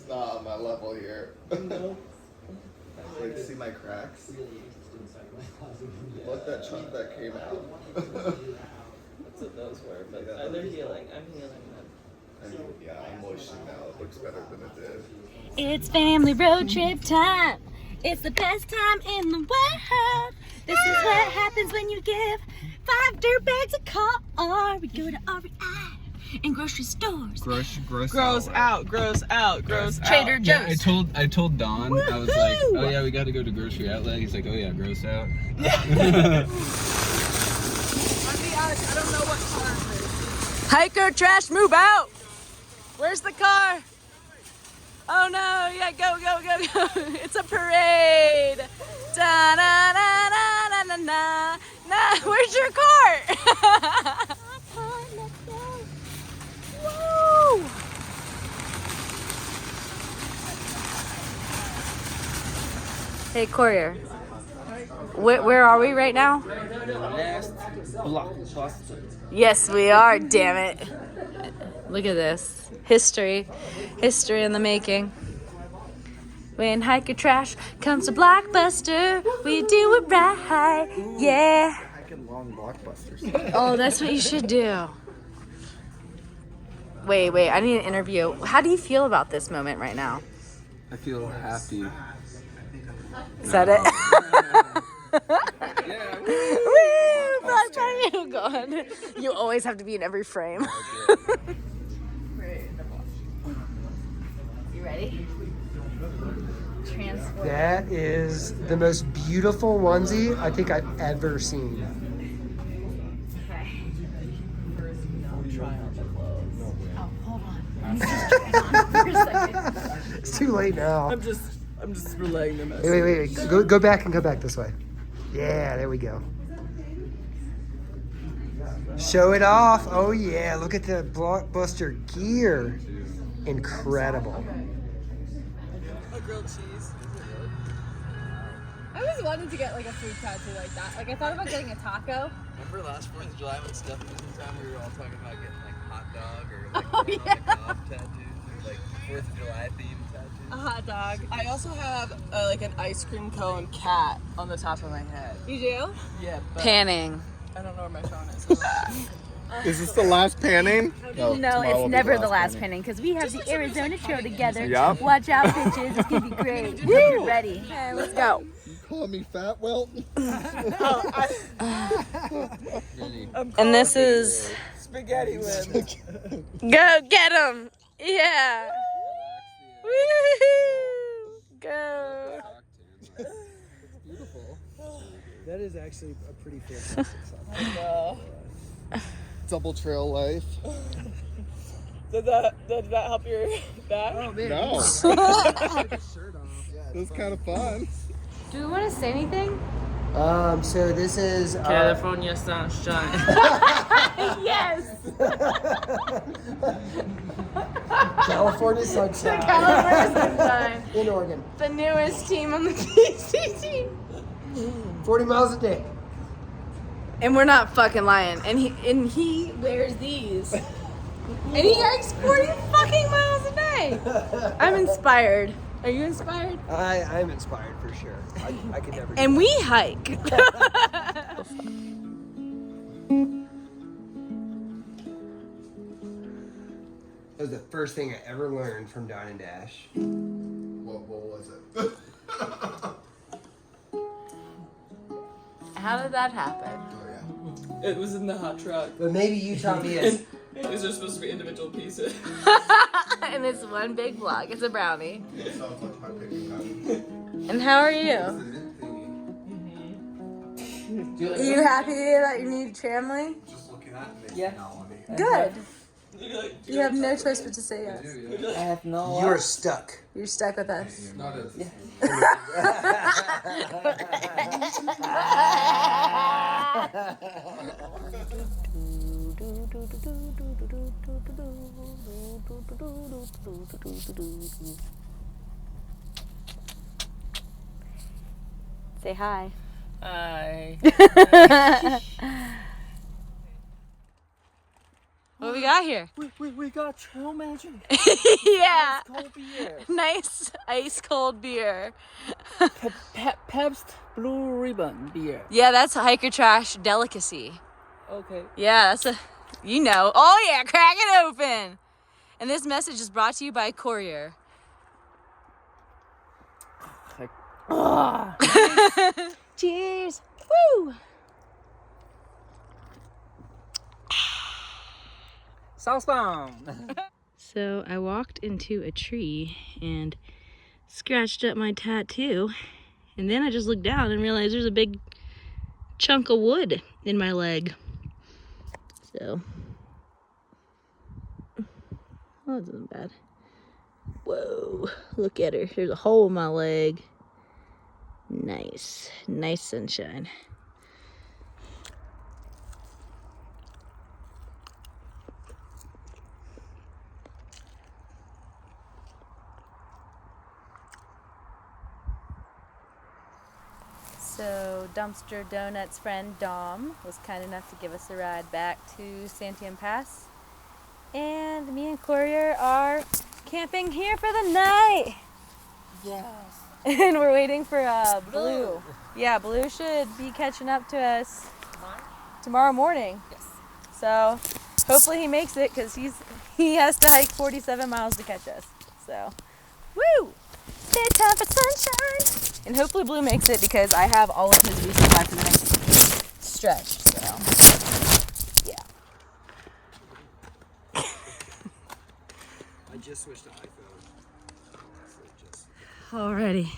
not on my level here. Like, see my cracks? Look, that chunk that came out. That's what those were, but they're healing. I'm healing them. Yeah, I'm moistening now. It looks better than it did. It's family road trip time. It's the best time in the world. This is what happens when you give 5 dirtbags a car. We go to REI and grocery stores. Gross out. Trader Joe's. Yeah, I told Don. Woo-hoo! I was like, oh yeah, we got to go to grocery outlet. He's like, oh yeah, gross out. I don't know what car it is. Hiker trash, move out. Where's the car? Oh no, yeah, go. It's a parade. Da na na na na na na. Nah, where's your car? Woo! Hey, courier. Where are we right now? Last blockbuster. Yes, we are, damn it. Look at this. History in the making. When hiker trash comes to Blockbuster, we do it right, yeah. Hiking long blockbusters. Oh, that's what you should do. Wait, I need an interview. How do you feel about this moment right now? I feel happy. Is that it? Yeah. Woo! Black Friday, go on. You always have to be in every frame. You ready? Transform. That is the most beautiful onesie I think I've ever seen. Okay. Oh, hold on. For a second. It's too late now. I'm just relaying the message. Wait. Go back and go back this way. Yeah, there we go. Show it off. Oh yeah, look at the Blockbuster gear. Incredible. A grilled cheese. I always wanted to get like a food tattoo like that. Like I thought about getting a taco. Remember last 4th of July when Stephanie was in town, we were all talking about getting like hot dog or like cob tattoos or like 4th of July themed tattoos. A hot dog. I also have like an ice cream cone cat on the top of my head. You do? Yeah, but Panning. I don't know where my phone is. Is this the last panning? No, tomorrow will it's be never the last last panning. pinning because we have the Arizona show together. Yep. Watch out, bitches. It's going to be great. Woo! Ready. Okay, let's go. You calling me fat, Wilt? And this is... Spaghetti wins. Go get him. Yeah. Woo! Go. Beautiful. That is actually a pretty fantastic song. Double trail life. Did that help your back? Oh man. No. Take his shirt off. Yeah, It was kind of fun. Do we want to say anything? So this is California sunshine. Yes. California Sunshine California Sunshine. in Oregon. The newest team on the PCT. 40 miles a day. And we're not fucking lying. And he wears these. And he hikes 40 fucking miles a day. I'm inspired. Are you inspired? I'm inspired for sure. I could never do And that. we hike. That was the first thing I ever learned from Don and Dash. What was it? How did that happen? Oh, yeah. It was in the hot truck. But maybe you taught me a... These are supposed to be individual pieces. And it's one big block. It's a brownie. Sounds like my picking pattern. And how are you? Are you happy that you need tramline? Just looking at me. Yeah. Good. You have no choice but to say yes. I have no. You're stuck. You're stuck with us. Not as Say hi. Hi. What we got here? We got trail magic. Yeah. Cold beer. Nice ice cold beer. Pabst Blue Ribbon beer. Yeah, that's a hiker trash delicacy. Okay. Yeah, that's a, you know. Oh yeah, crack it open. And this message is brought to you by Courier. Cheers. Woo. Southbound. So I walked into a tree and scratched up my tattoo. And then I just looked down and realized there's a big chunk of wood in my leg. So, oh, that isn't bad. Whoa, look at her. There's a hole in my leg. Nice, nice sunshine. So Dumpster Donuts friend Dom was kind enough to give us a ride back to Santiam Pass. And me and Courier are camping here for the night. Yes. And we're waiting for Blue. Yeah, Blue should be catching up to us tomorrow morning. Yes. So hopefully he makes it because he has to hike 47 miles to catch us. So, woo! It's time for sunshine! And hopefully Blue makes it because I have all of his resupply for the next stretch. So, yeah. I just switched to iPhone. Alrighty.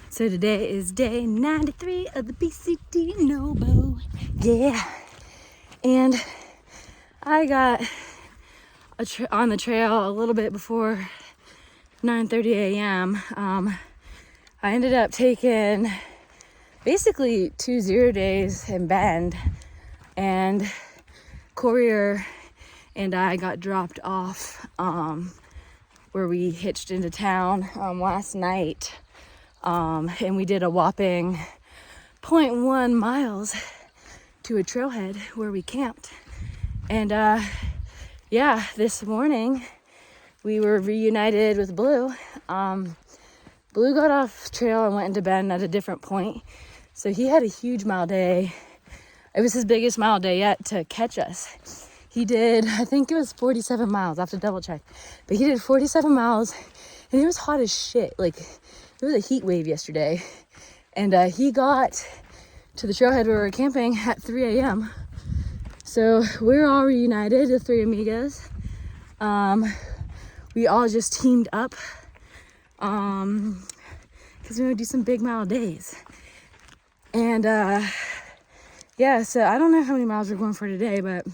So today is day 93 of the PCT Nobo. Yeah. And I got on the trail a little bit before 9:30 a.m. I ended up taking basically 2 0 days in Bend, and Courier and I got dropped off where we hitched into town last night, and we did a whopping 0.1 miles to a trailhead where we camped. And yeah, this morning we were reunited with Blue. Blue got off trail and went into Bend at a different point. So he had a huge mile day. It was his biggest mile day yet to catch us. He did, I think it was 47 miles. I have to double check. But he did 47 miles and it was hot as shit. Like, it was a heat wave yesterday. And he got to the trailhead where we were camping at 3 a.m. So we're all reunited, the three amigos. We all just teamed up because we want to do some big mile days. And yeah, so I don't know how many miles we're going for today, but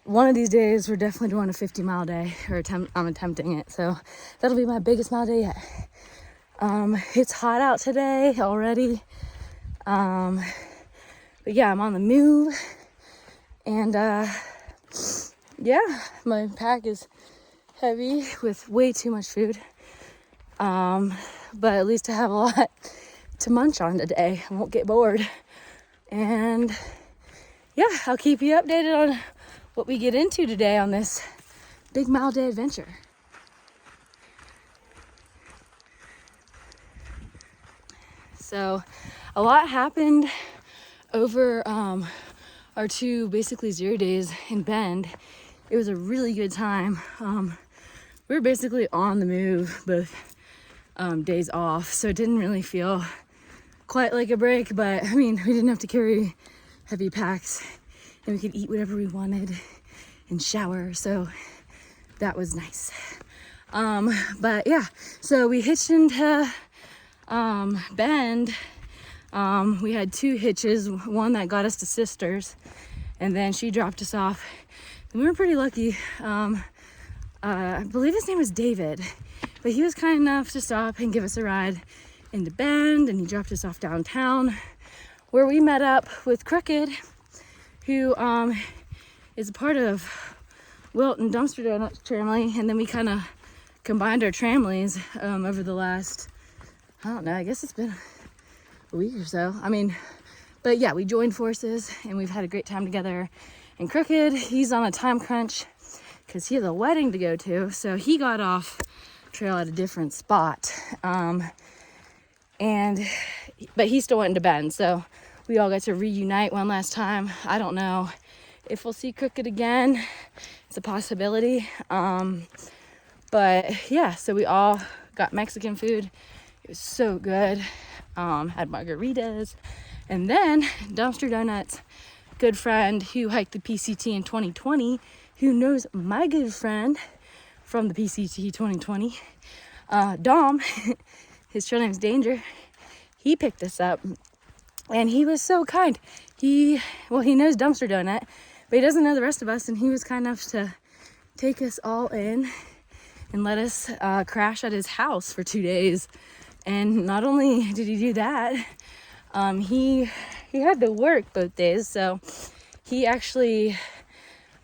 one of these days we're definitely doing a 50-mile day, or I'm attempting it. So that'll be my biggest mile day yet. It's hot out today already. But yeah, I'm on the move. And yeah, my pack is heavy with way too much food. But at least I have a lot to munch on today. I won't get bored. And yeah, I'll keep you updated on what we get into today on this big mile day adventure. So a lot happened over our 2 basically 0 days in Bend. It was a really good time. We were basically on the move both days off, so it didn't really feel quite like a break, but I mean, we didn't have to carry heavy packs and we could eat whatever we wanted and shower, so that was nice. But yeah, so we hitched into Bend. We had 2 hitches, one that got us to Sisters, and then she dropped us off. And we were pretty lucky. I believe his name was David, but he was kind enough to stop and give us a ride into Bend, and he dropped us off downtown where we met up with Crooked, who is a part of Wilt and Dumpster Donuts family, and then we kind of combined our tramlines over the last, I don't know, I guess it's been a week or so. I mean, But yeah, we joined forces and we've had a great time together. And Crooked, he's on a time crunch because he has a wedding to go to. So he got off trail at a different spot. But he still went into bed. So we all got to reunite one last time. I don't know if we'll see Crooked again. It's a possibility. But yeah, so we all got Mexican food. It was so good. Had margaritas. And then Dumpster Donuts, good friend who hiked the PCT in 2020, who knows my good friend from the PCT 2020, Dom, his trail name's Danger. He picked us up and he was so kind. He knows Dumpster Donut, but he doesn't know the rest of us. And he was kind enough to take us all in and let us crash at his house for 2 days. And not only did he do that, he had to work both days, so he actually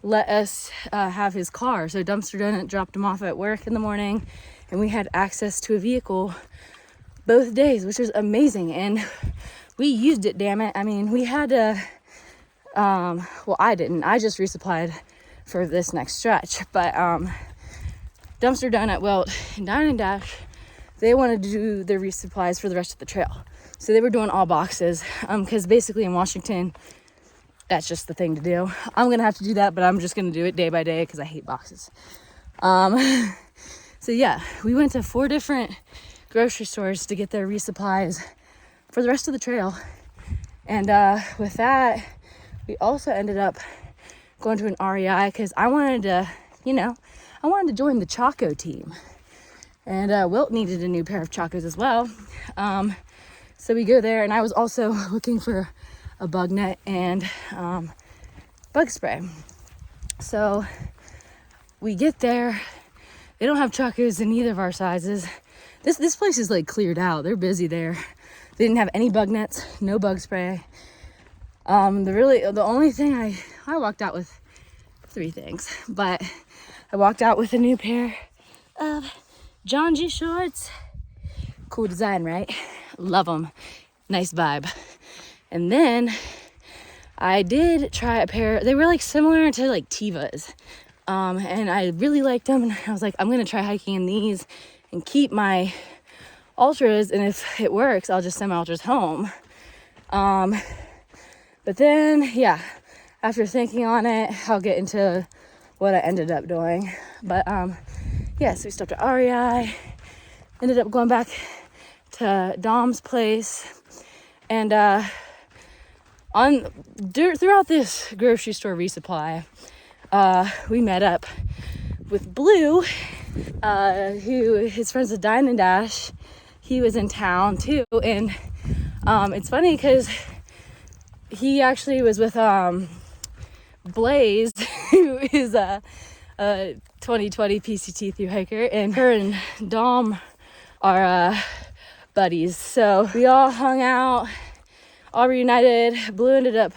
let us have his car. So Dumpster Donut dropped him off at work in the morning, and we had access to a vehicle both days, which was amazing. And we used it, damn it. I mean, we had to, I didn't. I just resupplied for this next stretch. But Dumpster Donut, Wilt, and Dine and Dash, they wanted to do their resupplies for the rest of the trail. So they were doing all boxes, because basically in Washington, that's just the thing to do. I'm going to have to do that, but I'm just going to do it day by day because I hate boxes. So yeah, we went to 4 different grocery stores to get their resupplies for the rest of the trail. And with that, we also ended up going to an REI because I wanted to, I wanted to join the Chaco team. And Wilt needed a new pair of Chacos as well. So we go there, and I was also looking for a bug net and bug spray. So we get there. They don't have Chacos in either of our sizes. This place is like cleared out. They're busy there. They didn't have any bug nets, no bug spray. The only thing I walked out with 3 things, but I walked out with a new pair of John G shorts. Cool design, right? Love them. Nice vibe. And then I did try a pair. They were like similar to like Tevas. And I really liked them. And I was like, I'm going to try hiking in these and keep my ultras. And if it works, I'll just send my ultras home. But then, yeah, after thinking on it, I'll get into what I ended up doing. But yeah, so we stopped at REI. Ended up going back to Dom's place, and throughout this grocery store resupply, we met up with Blue, who his friends with Dine and Dash. He was in town too, and it's funny because he actually was with Blaze, who is a 2020 PCT Thru-hiker, and her and Dom are buddies. So we all hung out, all reunited. Blue ended up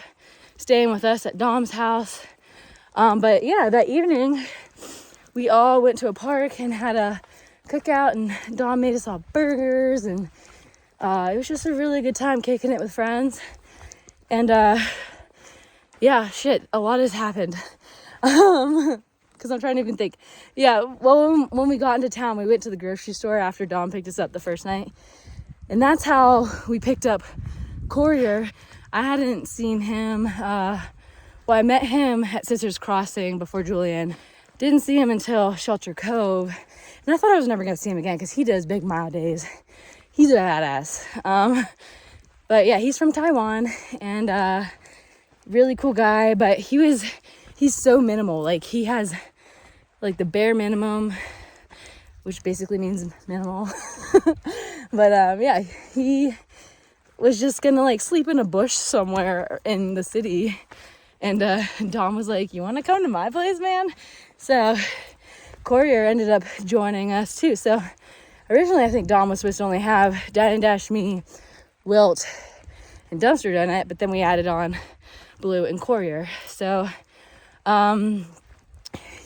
staying with us at Dom's house. But yeah, that evening we all went to a park and had a cookout, and Dom made us all burgers, and it was just a really good time kicking it with friends. And yeah, shit, a lot has happened. Because I'm trying to even think. Yeah, well, when we got into town, we went to the grocery store after Dom picked us up the first night. And that's how we picked up Courier. I hadn't seen him. I met him at Scissors Crossing before Julian. Didn't see him until Shelter Cove. And I thought I was never going to see him again because he does big mile days. He's a badass. But yeah, he's from Taiwan and really cool guy. But he's so minimal. Like, he has like the bare minimum, which basically means minimal. But yeah, he was just gonna like sleep in a bush somewhere in the city, and Dom was like, you want to come to my place, man? So Courier ended up joining us too. So originally I think Dom was supposed to only have Dine and Dash, me, Wilt, and Dumpster Donut, but then we added on Blue and Courier. So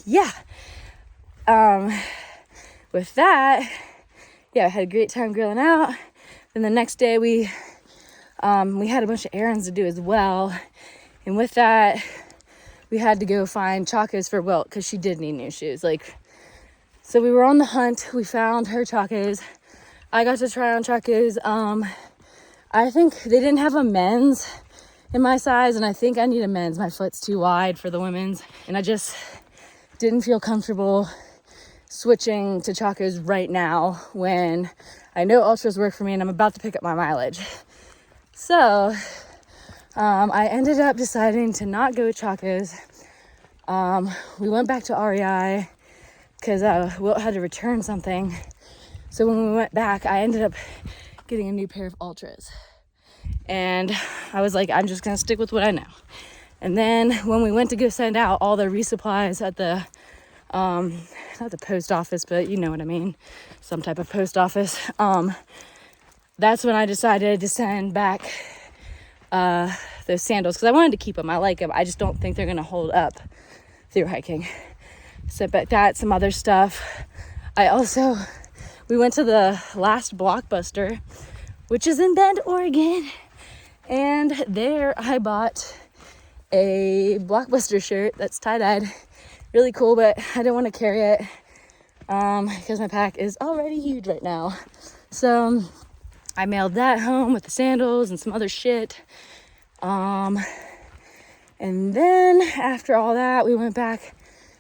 yeah, with that, yeah, I had a great time grilling out. Then the next day we we had a bunch of errands to do as well. And with that, we had to go find chacos for Wilt because she did need new shoes. Like, so we were on the hunt. We found her chacos. I got to try on chacos. I think they didn't have a men's in my size, and I think I need a men's. My foot's too wide for the women's, and I just didn't feel comfortable switching to chacos right now when I know ultras work for me and I'm about to pick up my mileage. So I ended up deciding to not go with chacos. We went back to REI because Wilt had to return something. So when we went back, I ended up getting a new pair of ultras. And I was like, I'm just gonna stick with what I know. And then when we went to go send out all the resupplies at the not the post office, but you know what I mean, some type of post office, that's when I decided to send back those sandals because I wanted to keep them. I like them. I just don't think they're gonna hold up through hiking. Sent back that, some other stuff. We went to the last Blockbuster, which is in Bend, Oregon, and there I bought a Blockbuster shirt that's tie-dyed. Really cool, but I didn't want to carry it because my pack is already huge right now. So I mailed that home with the sandals and some other shit. And then after all that, we went back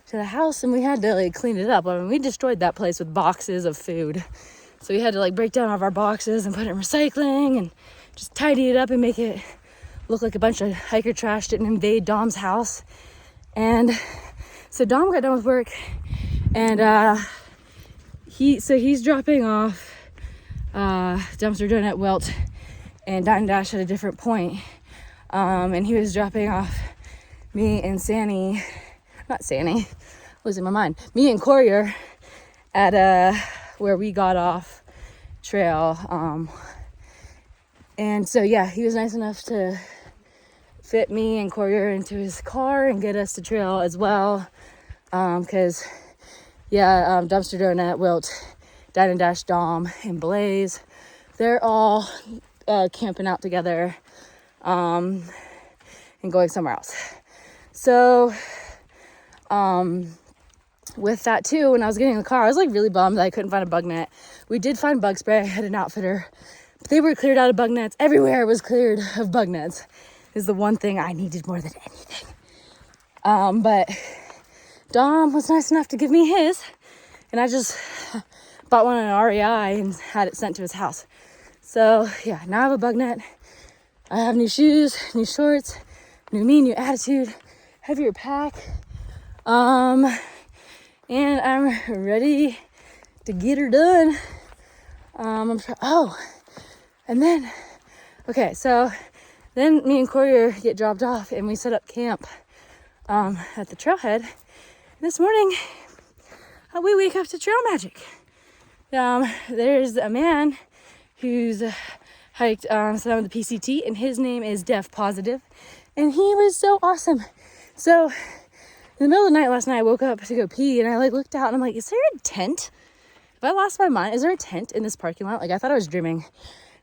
to the house and we had to like clean it up. I mean, we destroyed that place with boxes of food. So we had to like break down all of our boxes and put it in recycling and just tidy it up and make it look like a bunch of hiker trash didn't invade Dom's house. And so Dom got done with work and he's dropping off dumpster donut Wilt and Dine and Dash at a different point. And he was dropping off me and losing my mind. Me and Courier at where we got off trail. And so yeah, he was nice enough to fit me and Courier into his car and get us to trail as well. Cause yeah, Dumpster Donut, Wilt, Dine and Dash, Dom, and Blaze, they're all camping out together and going somewhere else. So with that too, when I was getting in the car, I was like really bummed that I couldn't find a bug net. We did find bug spray. I had an outfitter, but they were cleared out of bug nets. Everywhere was cleared of bug nets. Is the one thing I needed more than anything. But Dom was nice enough to give me his, and I just bought one on REI and had it sent to his house. So yeah, now I have a bug net. I have new shoes, new shorts, new me, new attitude, heavier pack. And I'm ready to get her done. So then me and Courier get dropped off and we set up camp at the trailhead. This morning, we wake up to trail magic. There's a man who's hiked some of the PCT, and his name is Deaf Positive, and he was so awesome. So in the middle of the night last night, I woke up to go pee, and I like looked out, and I'm like, is there a tent? Have I lost my mind? Is there a tent in this parking lot? Like, I thought I was dreaming.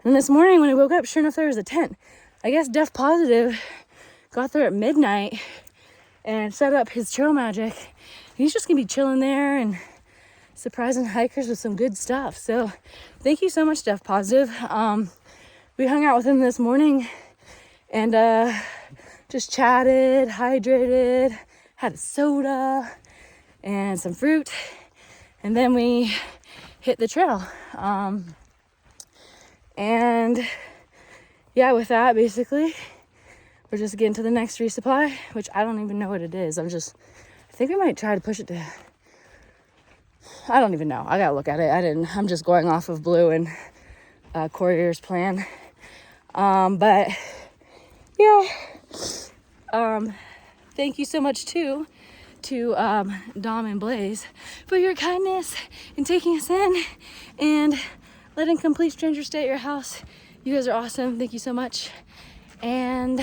And this morning when I woke up, sure enough, there was a tent. I guess Deaf Positive got there at midnight and set up his trail magic. He's just gonna be chilling there and surprising hikers with some good stuff. So thank you so much, Deaf Positive. We hung out with him this morning and just chatted, hydrated, had a soda and some fruit, and then we hit the trail. And yeah, with that, basically, we're just getting to the next resupply, which I don't even know what it is. I think we might try to push it to, I don't even know. I gotta look at it. I'm just going off of Blue and Courier's plan. But yeah, thank you so much too to Dom and Blaze for your kindness in taking us in and letting complete strangers stay at your house. You guys are awesome. Thank you so much. And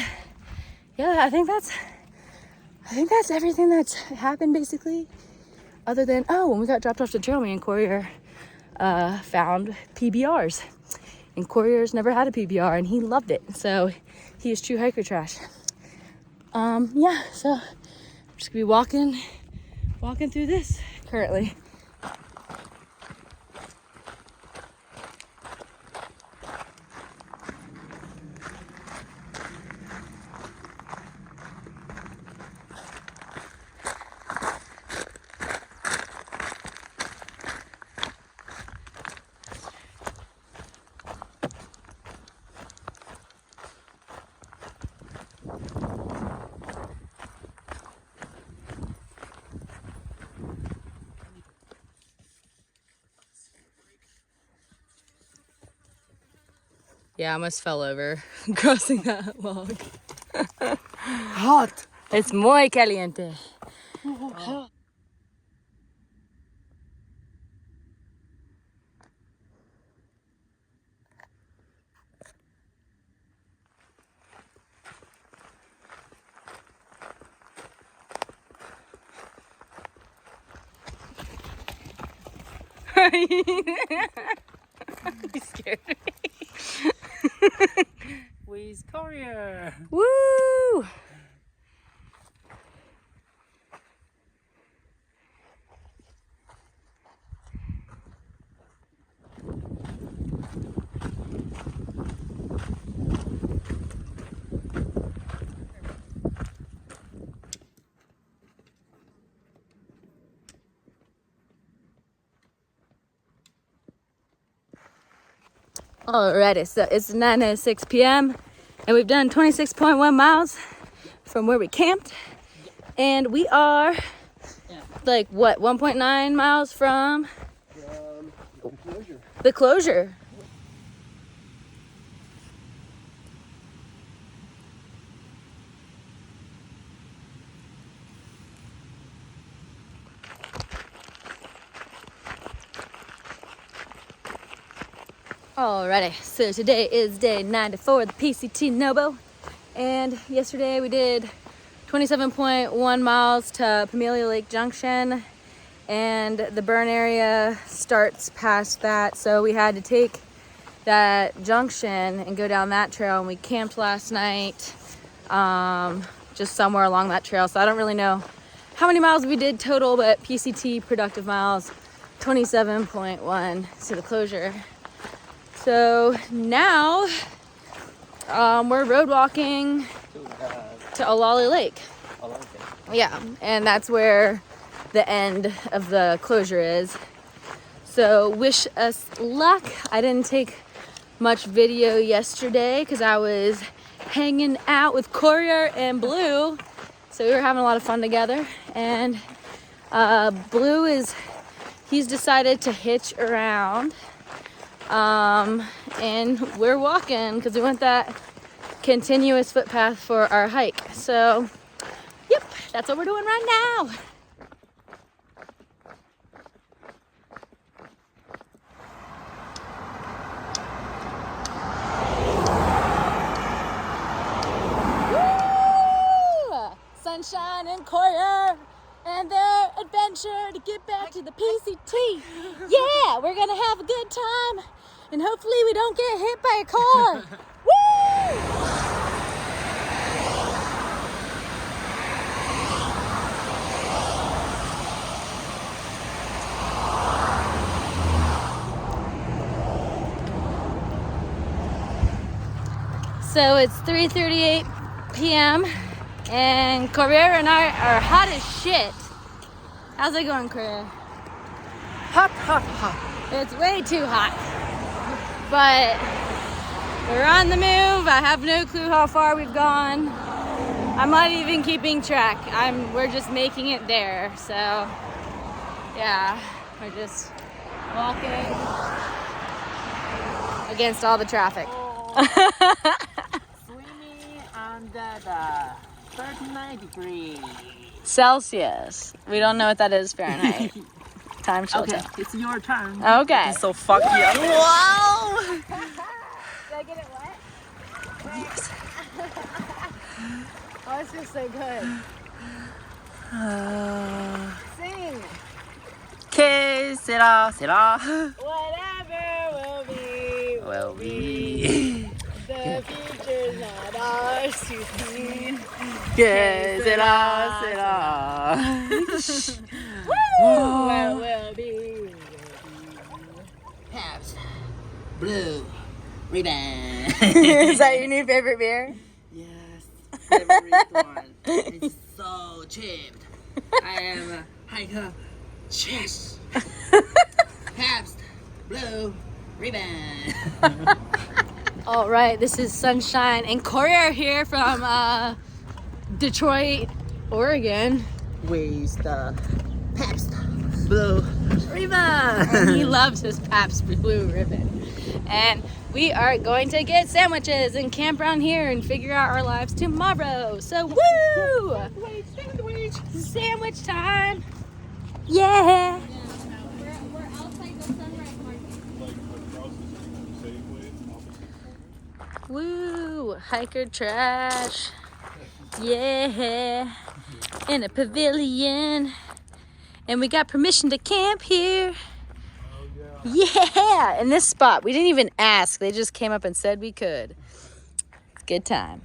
yeah, I think that's everything that's happened basically, other than when we got dropped off the trail, me and Courier found PBRs, And Courier's never had a PBR and he loved it. So he is true hiker trash. Yeah, so I'm just gonna be walking through this currently. Yeah, I almost fell over crossing that log. Hot. It's muy caliente. You scared me. Where's Courier? Woo! Alrighty, so it's 9:06 p.m. and we've done 26.1 miles from where we camped, and we are like what, 1.9 miles from the closure. Alrighty, so today is day 94 of the PCT Nobo, and yesterday we did 27.1 miles to Pamelia Lake Junction, and the burn area starts past that, so we had to take that junction and go down that trail, and we camped last night just somewhere along that trail, so I don't really know how many miles we did total, but PCT productive miles 27.1 to the closure. So now we're road walking to Olallie Lake. Yeah, and that's where the end of the closure is. So wish us luck. I didn't take much video yesterday because I was hanging out with Courier and Blue. So we were having a lot of fun together. And Blue he's decided to hitch around. And we're walking because we want that continuous footpath for our hike. So, yep, that's what we're doing right now. Woo! Sunshine and Courier and their adventure to get back to the PCT. Yeah, we're gonna have a good time. And hopefully we don't get hit by a car. Woo! So it's 3:38 p.m. and Courier and I are hot as shit. How's it going, Courier? Hot, hot, hot. It's way too hot. But we're on the move. I have no clue how far we've gone. I'm not even keeping track. We're just making it there. So yeah, we're just walking against all the traffic. Swimming under the 39 degrees. Celsius. We don't know what that is Fahrenheit. Time she'll Okay, tell. it's your turn. Okay. So fuck you. Wow! Did I get it wet? Yes. Oh, this feels so good. Sing. Que sera, sera. Whatever will be. will be. The future's not ours to see. Cause it all. Where will be? Paps. Blue. Ribbon. Is that your new favorite beer? Yes. Favorite one. It's so cheap. I am a hiker. Cheers. Paps. Blue. Ribbon. All right, this is Sunshine and Corey are here from Detroit, Oregon. Where's the Pabst Blue Ribbon? And he loves his Pabst Blue Ribbon. And we are going to get sandwiches and camp around here and figure out our lives tomorrow. So woo! Sandwich time! Yeah! We're outside the Sunrise Market. Woo! Hiker trash. Yeah. In a pavilion. And we got permission to camp here. Yeah! In this spot. We didn't even ask. They just came up and said we could. Good time.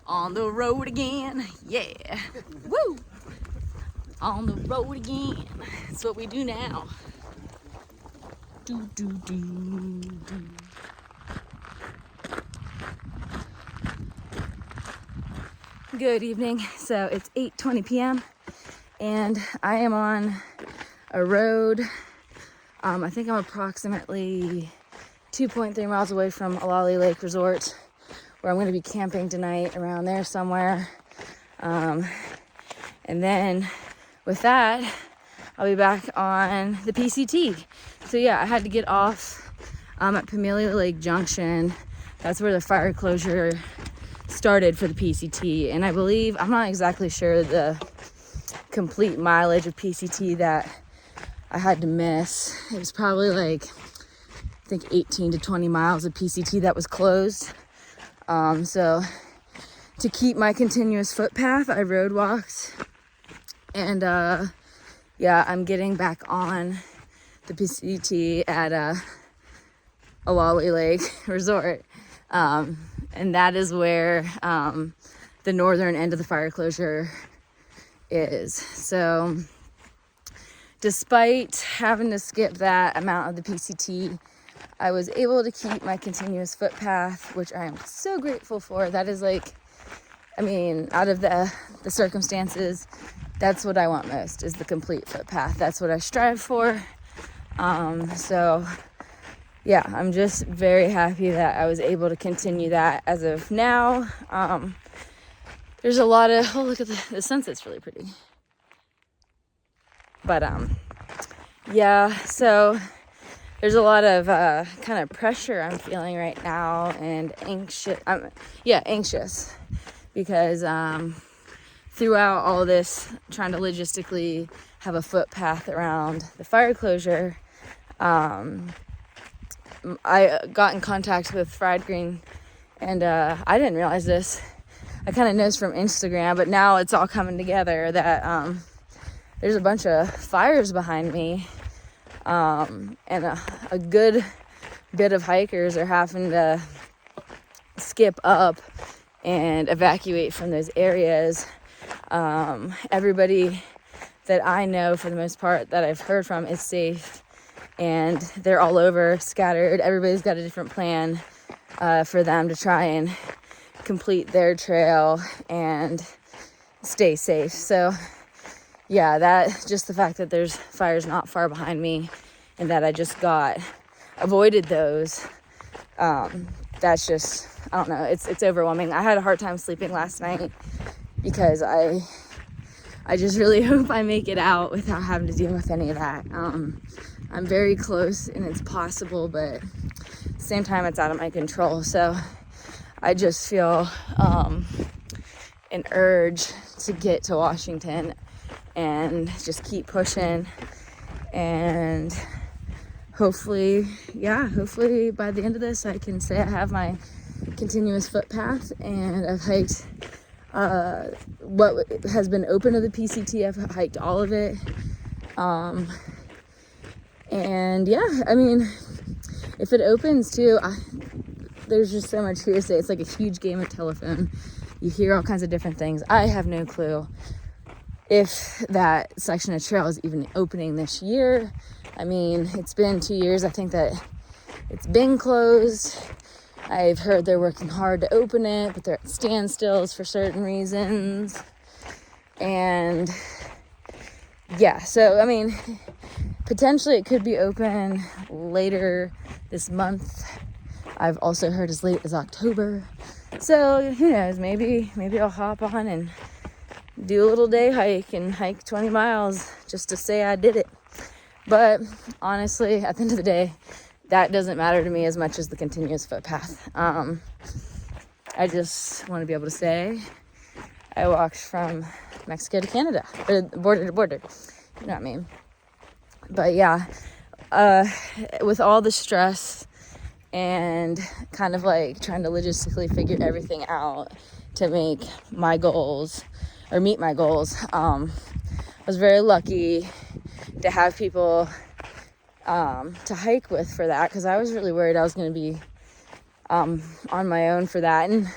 On the road again, yeah. Woo! On the road again. That's what we do now. Do, do, do, do. Good evening. So it's 8:20 p.m. and I am on a road. I think I'm approximately 2.3 miles away from Olallie Lake Resort, where I'm going to be camping tonight, around there somewhere. And then with that, I'll be back on the PCT. So yeah, I had to get off at Pamelia Lake Junction. That's where the fire closure started for the PCT. And I believe, I'm not exactly sure the complete mileage of PCT that I had to miss. It was probably like, I think 18 to 20 miles of PCT that was closed. So to keep my continuous footpath, I road walked, and yeah, I'm getting back on the PCT at Olallie Lake Resort, and that is where the northern end of the fire closure is. So despite having to skip that amount of the PCT, I was able to keep my continuous footpath, which I am so grateful for. That is like, I mean, out of the circumstances, that's what I want most, is the complete footpath. That's what I strive for. So yeah, I'm just very happy that I was able to continue that as of now. There's a lot of, oh, look at the sunset's really pretty. But yeah, so there's a lot of kind of pressure I'm feeling right now, and anxious. Anxious because throughout all this, trying to logistically have a footpath around the fire closure, I got in contact with Fried Green, and I didn't realize this. I kind of noticed from Instagram, but now it's all coming together that there's a bunch of fires behind me. And a good bit of hikers are having to skip up and evacuate from those areas. Everybody that I know, for the most part, that I've heard from, is safe, and they're all over, scattered. Everybody's got a different plan for them to try and complete their trail and stay safe. So yeah, that, just the fact that there's fires not far behind me and that I just avoided those, that's just, I don't know, it's overwhelming. I had a hard time sleeping last night because I I just really hope I make it out without having to deal with any of that. I'm very close and it's possible, but at the same time it's out of my control. So I just feel an urge to get to Washington and just keep pushing, and hopefully by the end of this I can say I have my continuous footpath and I've hiked what has been open to the PCT. I've hiked all of it, and yeah, I mean, if it opens too, there's just so much hearsay. It's like a huge game of telephone. You hear all kinds of different things. I have no clue if that section of trail is even opening this year. I mean, it's been 2 years, I think, that it's been closed. I've heard they're working hard to open it, but they're at standstills for certain reasons. And yeah, so I mean, potentially it could be open later this month. I've also heard as late as October. So who knows, maybe I'll hop on and do a little day hike and hike 20 miles just to say I did it. But honestly, at the end of the day, that doesn't matter to me as much as the continuous footpath. I just want to be able to say I walked from Mexico to Canada, or border to border, you know what I mean? But yeah, with all the stress and kind of like trying to logistically figure everything out to make my goals or meet my goals, I was very lucky to have people to hike with for that, because I was really worried I was going to be on my own for that. And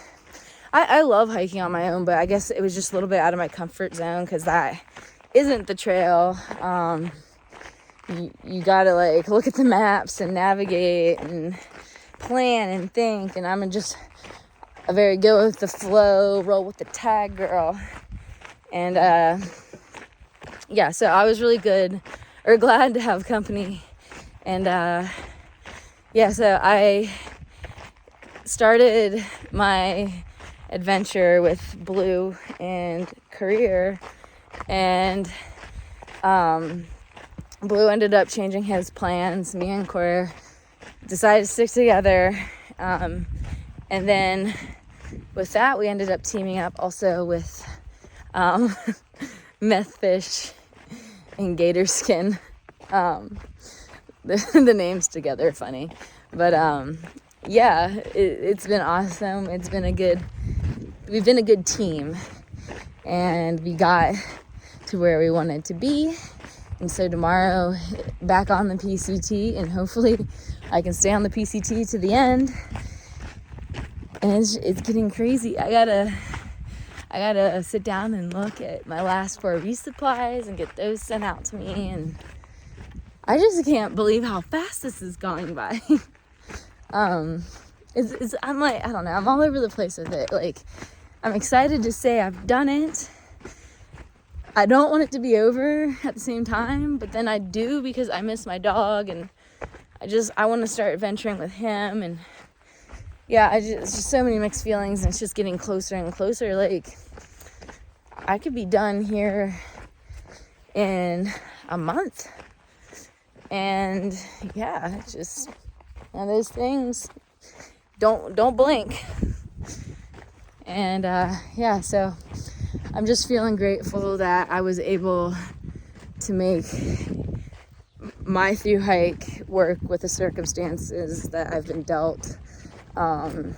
I love hiking on my own, but I guess it was just a little bit out of my comfort zone, because that isn't the trail. You gotta like look at the maps and navigate and plan and think, and I'm just a very go with the flow, roll with the tide girl. And yeah, so I was really glad to have company. And yeah, so I started my adventure with Blue and Career, and Blue ended up changing his plans. Me and Career decided to stick together, and then with that we ended up teaming up also with Meth Fish and Gator Skin. The names together are funny, but yeah, it's been awesome. We've been a good team, and we got to where we wanted to be. And so tomorrow, back on the PCT, and hopefully I can stay on the PCT to the end. And it's getting crazy. I gotta sit down and look at my last 4 resupplies and get those sent out to me, and I just can't believe how fast this is going by. I'm like, I don't know, I'm all over the place with it. Like, I'm excited to say I've done it. I don't want it to be over at the same time, but then I do, because I miss my dog, and I want to start adventuring with him. And yeah, it's just so many mixed feelings, and it's just getting closer and closer. Like, I could be done here in a month. And yeah, it's just one of those things. Don't blink. And yeah, so I'm just feeling grateful that I was able to make my Thru-hike work with the circumstances that I've been dealt. And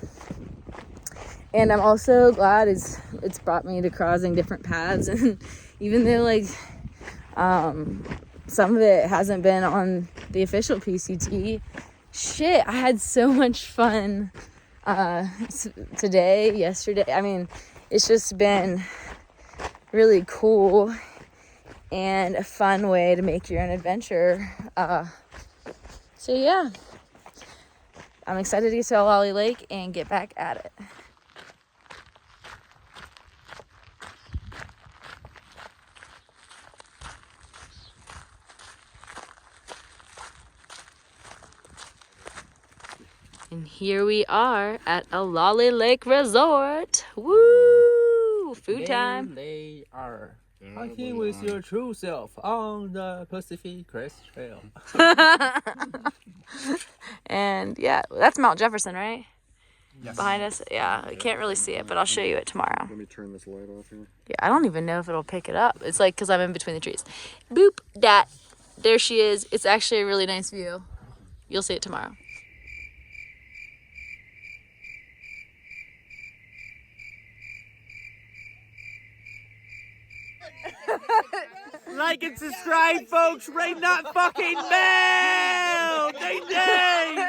I'm also glad it's brought me to crossing different paths. And even though like some of it hasn't been on the official PCT, shit, I had so much fun today, yesterday. I mean, it's just been really cool and a fun way to make your own adventure. So yeah, I'm excited to get to Olallie Lake and get back at it. And here we are at Olallie Lake Resort. Woo! Food time. There they are. Hiking with your true self on the Pacific Crest Trail. And yeah, that's Mount Jefferson, right? Yes. Behind us? Yeah, I can't really see it, but I'll show you it tomorrow. Let me turn this light off here. Yeah, I don't even know if it'll pick it up. It's like, because I'm in between the trees. Boop, dat. There she is. It's actually a really nice view. You'll see it tomorrow. Like and subscribe, folks. Rain not fucking bell. Ding ding.